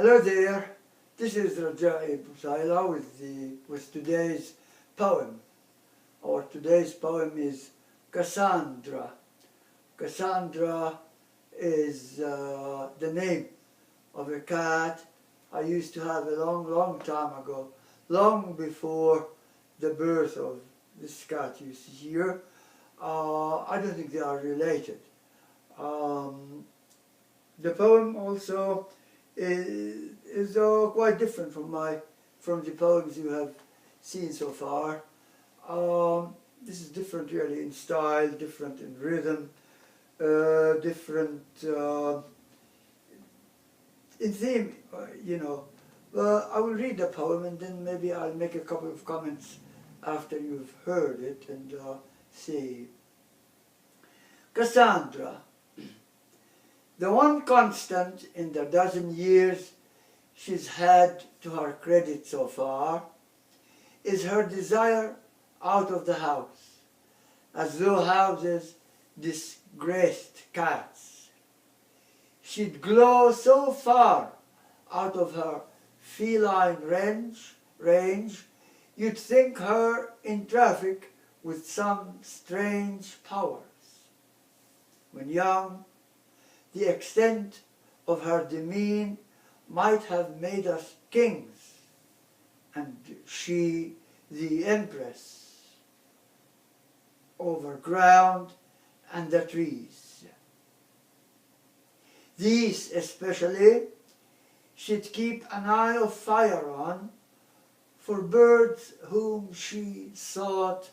Hello there, this is Reja-e Busailah with today's poem. Our today's poem is Cassandra. Cassandra is the name of a cat I used to have a long time ago, long before the birth of this cat you see here. I don't think they are related. The poem also is quite different from the poems you have seen so far. This is different really in style, different in rhythm, different in theme, I will read the poem and then maybe I'll make a couple of comments after you've heard it and see. Cassandra. The one constant in the dozen years she's had to her credit so far is her desire out of the house, as though houses disgraced cats. She'd glow so far out of her feline range, you'd think her in traffic with some strange powers. When young, the extent of her demean might have made us kings, and she the empress, over ground and the trees. These especially she'd keep an eye of fire on, for birds whom she sought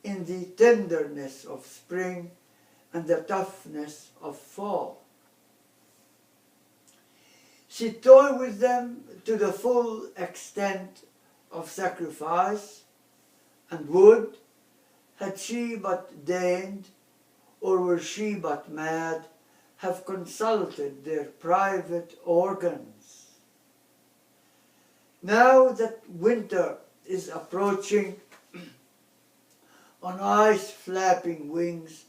in the tenderness of spring and the toughness of fall. She toyed with them to the full extent of sacrifice, and would, had she but deigned, or were she but mad, have consulted their private organs. Now that winter is approaching, on ice-flapping wings,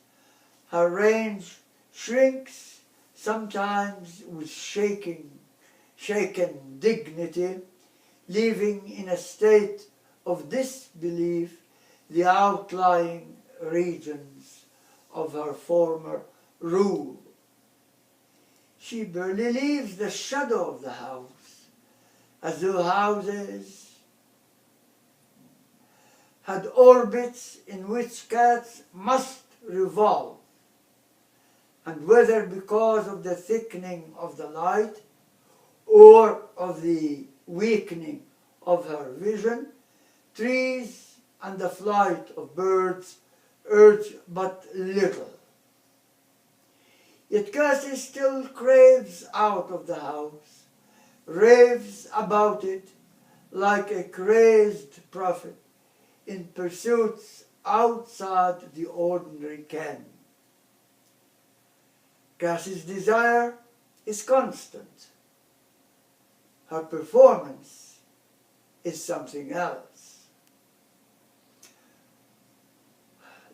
her range shrinks, sometimes with shaken dignity, leaving in a state of disbelief the outlying regions of her former rule. She barely leaves the shadow of the house, as though houses had orbits in which cats must revolve, and whether because of the thickening of the light or of the weakening of her vision, trees and the flight of birds urge but little. Yet Cassie still craves out of the house, raves about it like a crazed prophet in pursuits outside the ordinary ken. Cassie's desire is constant. Her performance is something else.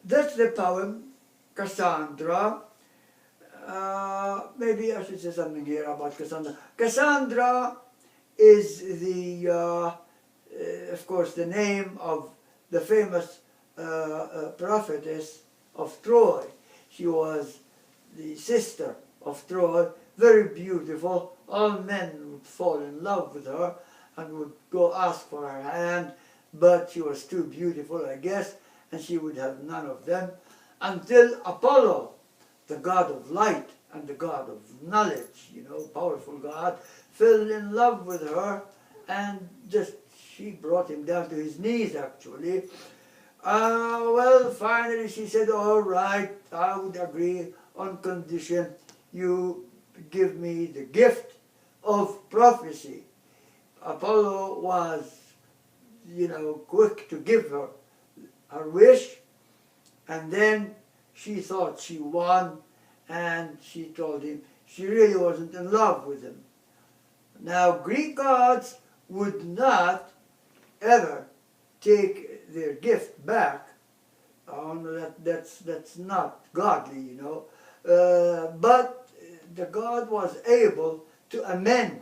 That's the poem, Cassandra. Maybe I should say something here about Cassandra. Cassandra is of course, the name of the famous prophetess of Troy. She was the sister of Troy, very beautiful. All men would fall in love with her and would go ask for her hand, but she was too beautiful, I guess, and she would have none of them, until Apollo, the god of light and the god of knowledge, powerful god, fell in love with her, and she brought him down to his knees, actually. Well, finally she said, all right, I would agree on condition you give me the gift of prophecy. Apollo was, quick to give her her wish, and then she thought she won, and she told him she really wasn't in love with him. Now, Greek gods would not ever take their gift back. That's not godly, but the god was able to amend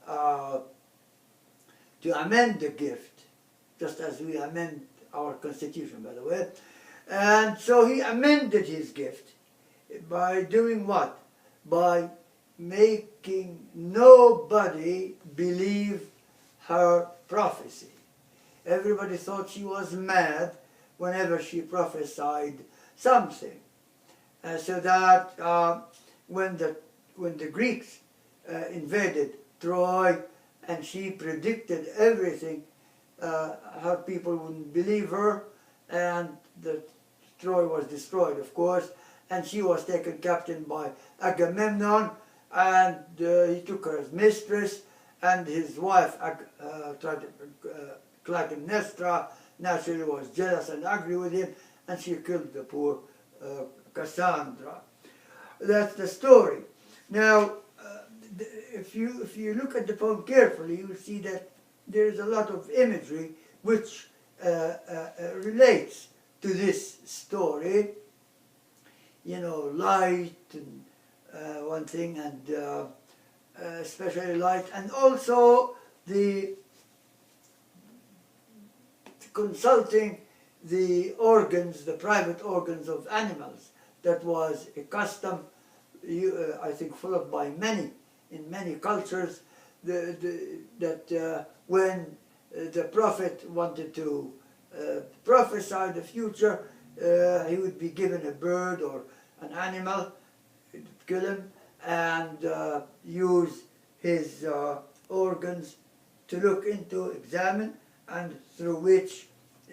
uh, to amend the gift, just as we amend our constitution, by the way. And so he amended his gift by doing what? By making nobody believe her prophecy. Everybody thought she was mad whenever she prophesied something. So that when the Greeks invaded Troy and she predicted everything, her people wouldn't believe her, and Troy was destroyed, of course, and she was taken captain by Agamemnon, and he took her as mistress, and his wife, Clytemnestra, naturally was jealous and angry with him, and she killed the poor Cassandra. That's the story. Now, if you look at the poem carefully, you will see that there is a lot of imagery which relates to this story. You know, light and one thing, and especially light, and also the consulting the organs, the private organs of animals. That was a custom, I think, followed by many in many cultures. That when the prophet wanted to prophesy the future, he would be given a bird or an animal, he'd kill him, and use his organs to look into, examine, and through which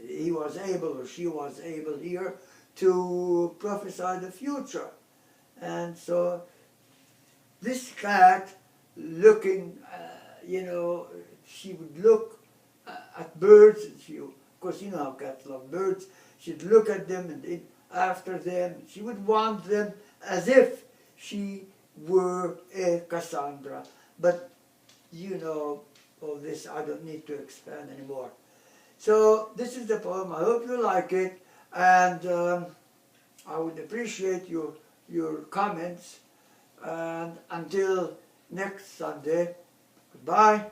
he was able, or she was able here, to prophesy the future. And so this cat, looking, you know, she would look at birds, and she, of course, you know how cats love birds. She'd look at them and after them. She would want them as if she were a Cassandra. But you know all this, I don't need to expand anymore. So this is the poem. I hope you like it, and I would appreciate your comments. And until next Sunday, goodbye.